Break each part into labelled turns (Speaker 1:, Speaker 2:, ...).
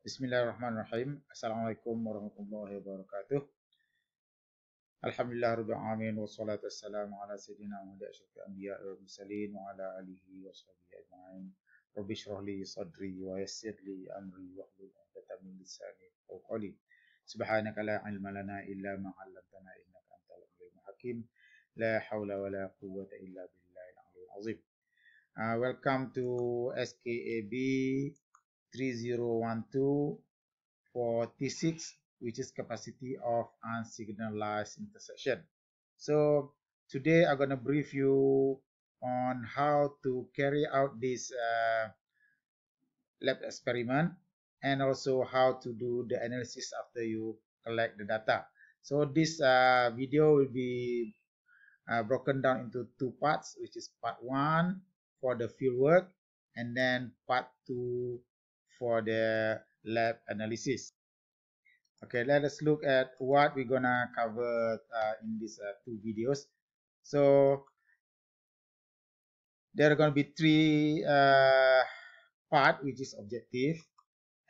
Speaker 1: Bismillahirrahmanirrahim. Assalamualaikum warahmatullahi wabarakatuh. Alhamdulillah rabbil alamin wassalatu wassalamu ala sayyidina Muhammad asyrafil anbiya wal mursalin wa ala alihi wa sahbihi ajma'in. Rabbi shrah li sadri wa yassir li amri wahlul 'uqdatam min lisani yafqahu qawli. Subhanaka la ilma lana illa ma 'allamtana innaka antal alimul hakim. La haula wa la quwwata illa billahil aliyyil azim. Welcome to SKAB 3012 for T6, which is capacity of unsignalized intersection. So today I'm going to brief you on how to carry out this lab experiment and also how to do the analysis after you collect the data. So this video will be broken down into two parts, which is part 1 for the fieldwork and then part 2 for the lab analysis. Okay, let us look at what we're gonna cover in these two videos. So there are gonna be three part, which is objective,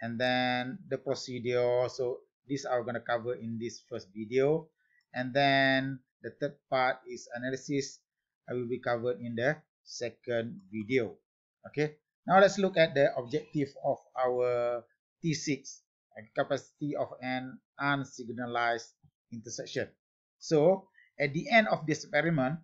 Speaker 1: and then the procedure. So these are gonna cover in this first video, and then the third part is analysis. I will be covered in the second video. Okay, now let's look at the objective of our T6. Capacity of an unsignalized intersection. So at the end of this experiment,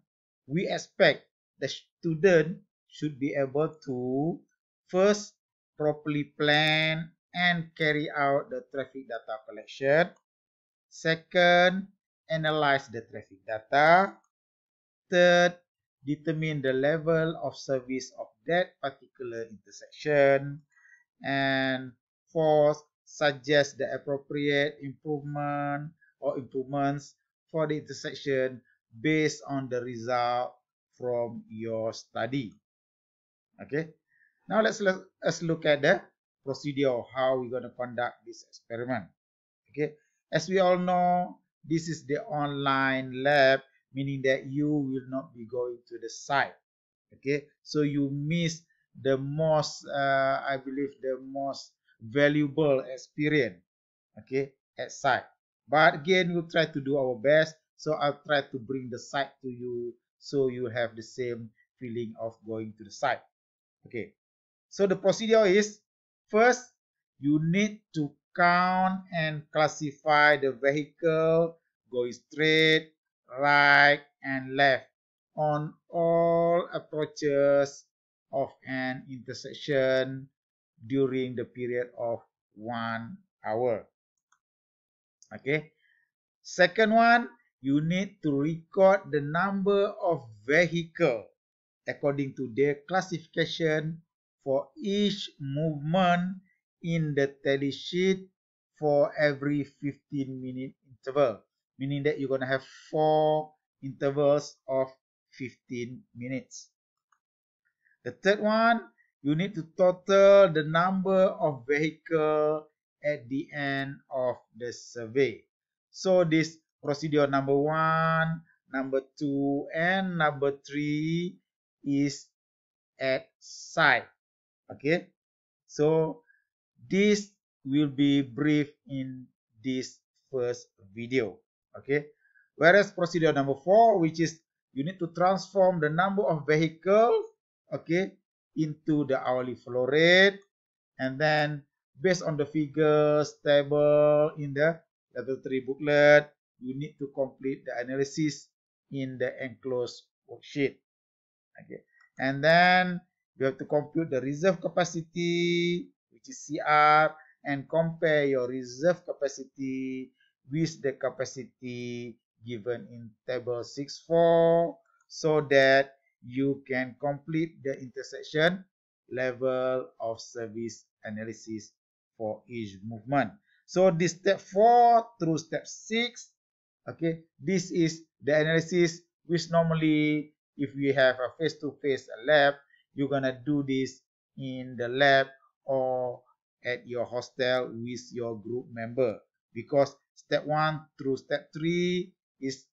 Speaker 1: we expect the student should be able to first properly plan and carry out the traffic data collection. Second, analyze the traffic data. Third, determine the level of service of that particular intersection. And fourth, suggest the appropriate improvement or improvements for the intersection based on the result from your study. Okay, now let's look at the procedure, how we're going to conduct this experiment. Okay, as we all know, this is the online lab, meaning that you will not be going to the site. Okay, so you miss the most I believe the most valuable experience, okay, at site. But again, we'll try to do our best, so I'll try to bring the site to you so you have the same feeling of going to the site. Okay, so the procedure is, first you need to count and classify the vehicle going straight, right, and left on all approaches of an intersection during the period of 1 hour. Okay. Second one, you need to record the number of vehicles according to their classification for each movement in the tally sheet for every 15-minute interval, meaning that you're going to have 4 intervals of 15 minutes. The third one, you need to total the number of vehicles at the end of the survey. So this procedure number 1, number 2, and number 3 is at site. Okay, so this will be brief in this first video. Okay, whereas procedure number 4, which is you need to transform the number of vehicles, okay, into the hourly flow rate, and then based on the figures table in the level 3 booklet, you need to complete the analysis in the enclosed worksheet. Okay, and then you have to compute the reserve capacity, which is CR, and compare your reserve capacity with the capacity given in table 6.4 so that you can complete the intersection level of service analysis for each movement. So this step 4 through step 6, okay, this is the analysis which normally if we have a face-to-face lab, you're gonna do this in the lab or at your hostel with your group member, because step 1 through step 3 is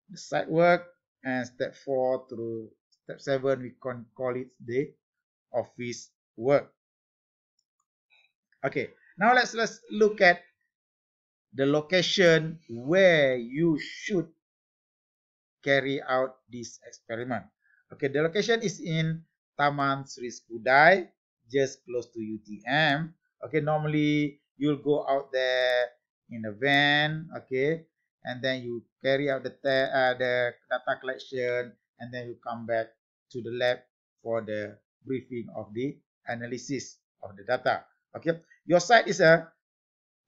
Speaker 1: the site work, and step 4 through step 7 we can call it the office work. Okay, Now let's look at the location where you should carry out this experiment. Okay, the location is in Taman Sri Skudai, just close to UTM. Okay, normally you'll go out there in a van, okay, and then you carry out the data collection, and then you come back to the lab for the briefing of the analysis of the data. Okay, your site is a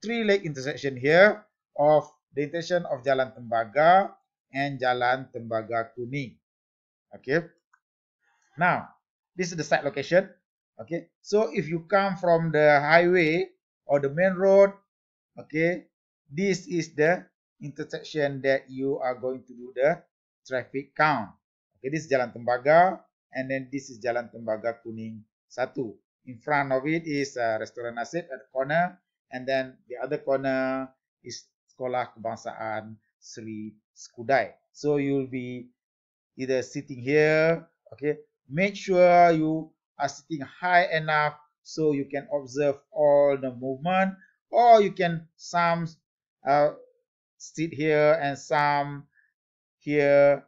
Speaker 1: three-leg intersection here of the intersection of Jalan Tembaga and Jalan Tembaga Kuning. Okay. Now, this is the site location. Okay. So if you come from the highway or the main road, okay, this is the intersection that you are going to do the traffic count. Okay, this is Jalan Tembaga, and then this is Jalan Tembaga Kuning 1. In front of it is Restoran Nasib at the corner, and then the other corner is Sekolah Kebangsaan Sri Skudai. So you'll be either sitting here, okay, make sure you are sitting high enough so you can observe all the movement, or you can some sit here and some here,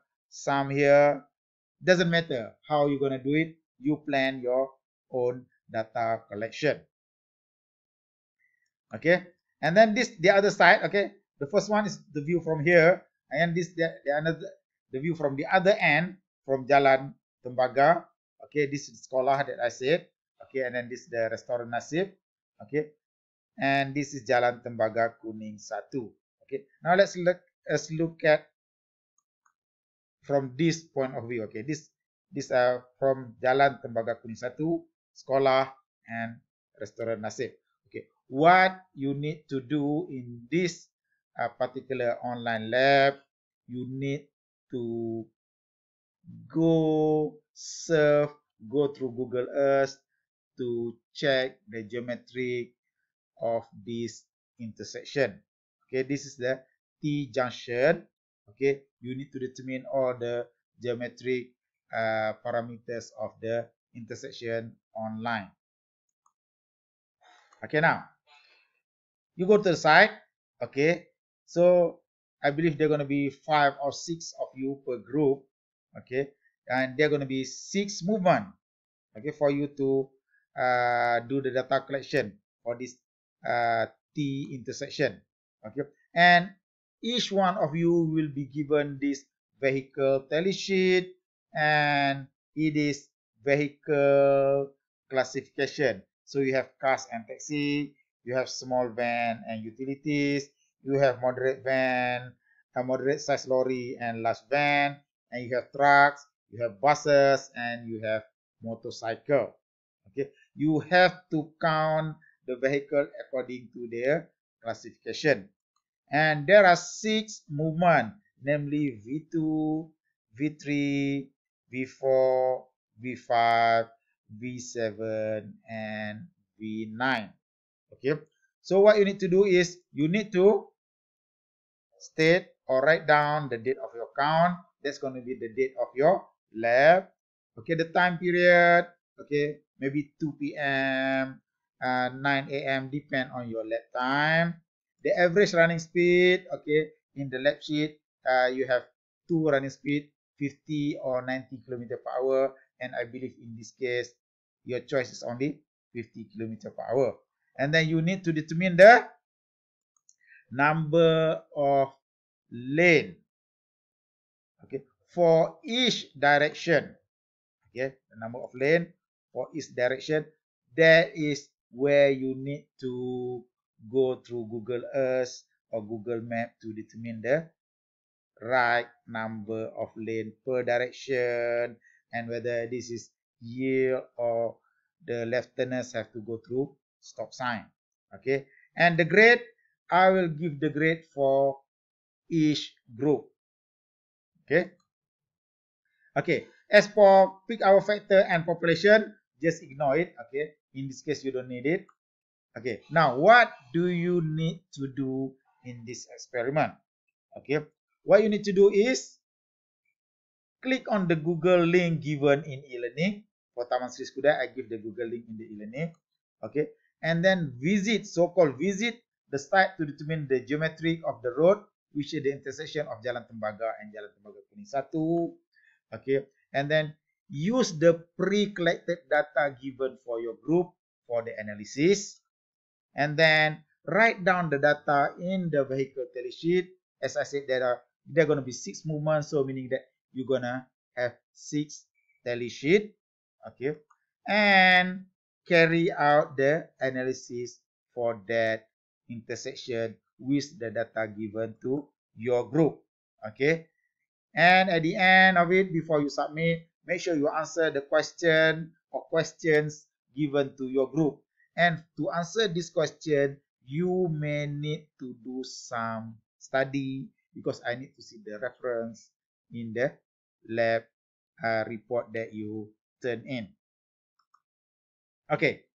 Speaker 1: doesn't matter how you're gonna do it. You plan your own data collection. Okay, and then this the other side. Okay, the first one is the view from here, and this the view from the other end from Jalan Tembaga. Okay, this is sekolah that I said. Okay, and then this is the Restoran Nasib. Okay, and this is Jalan Tembaga Kuning 1. Okay, now let's look at from this point of view. Okay, this from Jalan Tembaga Kuning 1, sekolah and Restoran Nasib. Okay, what you need to do in this particular online lab, you need to go through Google Earth to check the geometry of this intersection. Okay, this is the T junction. Okay, you need to determine all the geometric parameters of the intersection online. Okay, now you go to the site. Okay, so I believe there are going to be 5 or 6 of you per group. Okay, and there are going to be 6 movements. Okay, for you to do the data collection for this T intersection. Okay, and each one of you will be given this vehicle tally sheet, and it is vehicle classification. So you have cars and taxi, you have small van and utilities, you have moderate van, a moderate size lorry and large van, and you have trucks, you have buses, and you have motorcycle. Okay, you have to count the vehicle according to their classification. And there are 6 movements, namely V2, V3, V4, V5, V7, and V9. Okay, so what you need to do is you need to state or write down the date of your count. That's going to be the date of your lab. Okay, the time period. Okay, maybe 2 p.m., 9 a.m. depend on your lab time. The average running speed. Okay, in the lab sheet, you have 2 running speed, 50 or 90 km per hour, and I believe in this case your choice is only 50 km per hour. And then you need to determine the number of lane, okay, for each direction. Okay, the number of lane for each direction. That is where you need to go through Google Earth or Google Map to determine the right number of lane per direction, and whether this is yield or the left-turners have to go through stop sign. Okay, and the grade, I will give the grade for each group. Okay. Okay. As for peak hour factor and population, just ignore it. Okay. In this case, you don't need it. Okay. Now, what do you need to do in this experiment? Okay. What you need to do is click on the Google link given in e-learning. For Taman Sri Skudai, I give the Google link in the e-learning. Okay. and then visit, so-called visit the site to determine the geometry of the road, which is the intersection of Jalan Tembaga and Jalan Tembaga Kuning 1. Okay, and then use the pre-collected data given for your group for the analysis, and then write down the data in the vehicle tally sheet. As I said, there are going to be 6 movements, so meaning that you're gonna have 6 tally sheet. Okay, and carry out the analysis for that intersection with the data given to your group. Okay, and at the end of it, before you submit, make sure you answer the question or questions given to your group. And to answer this question, you may need to do some study, because I need to see the reference in the lab report that you turn in. Okay,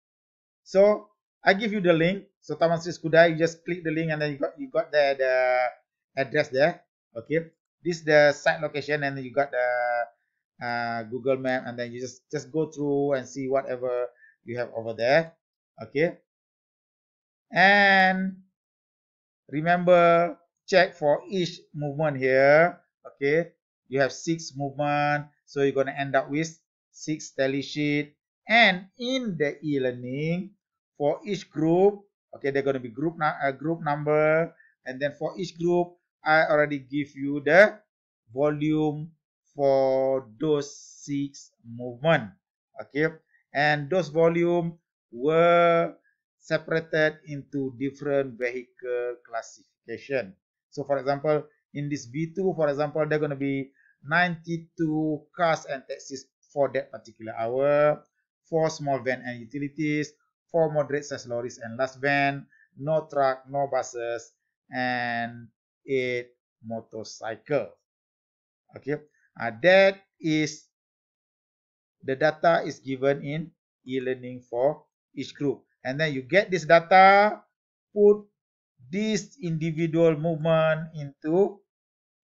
Speaker 1: so I give you the link. So Taman Sri Skudai, you just click the link and then you got the address there. Okay, this is the site location, and then you got the Google map, and then you just go through and see whatever you have over there. Okay, and remember, check for each movement here. Okay, you have 6 movement, so you're gonna end up with 6 tally sheet. And in the e-learning, for each group, okay, they're gonna be group number, and then for each group, I already give you the volume for those 6 movement. Okay, and those volume were separated into different vehicle classification. So for example, in this V2, for example, there are going to be 92 cars and taxis for that particular hour, 4 small van and utilities, 4 moderate size lorries and last van, no truck, no buses, and 8 motorcycles. Okay, that is the data is given in e-learning for each group. And then you get this data, put this individual movement into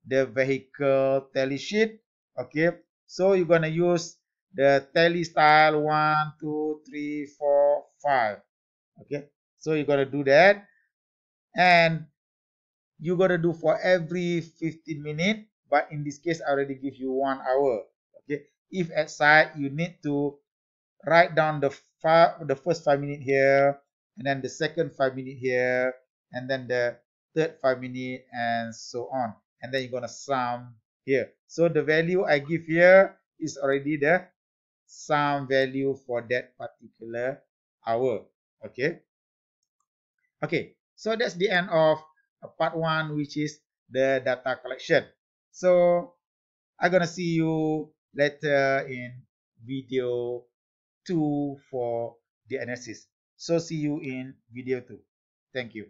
Speaker 1: the vehicle tally sheet. Okay, so you're gonna use the tally style 1, 2, 3, 4, 5. Okay, so you're gonna do that, and you're gonna do for every 15 minutes. But in this case, I already give you 1 hour. Okay, if at site you need to write down the first 5 minutes here, and then the second 5 minutes here, and then the third 5 minutes, and so on. And then you're gonna sum here. So the value I give here is already the sum value for that particular hour. Okay. Okay. So that's the end of part 1, which is the data collection. So I'm gonna see you later in video 2 for the analysis. So see you in video 2. Thank you.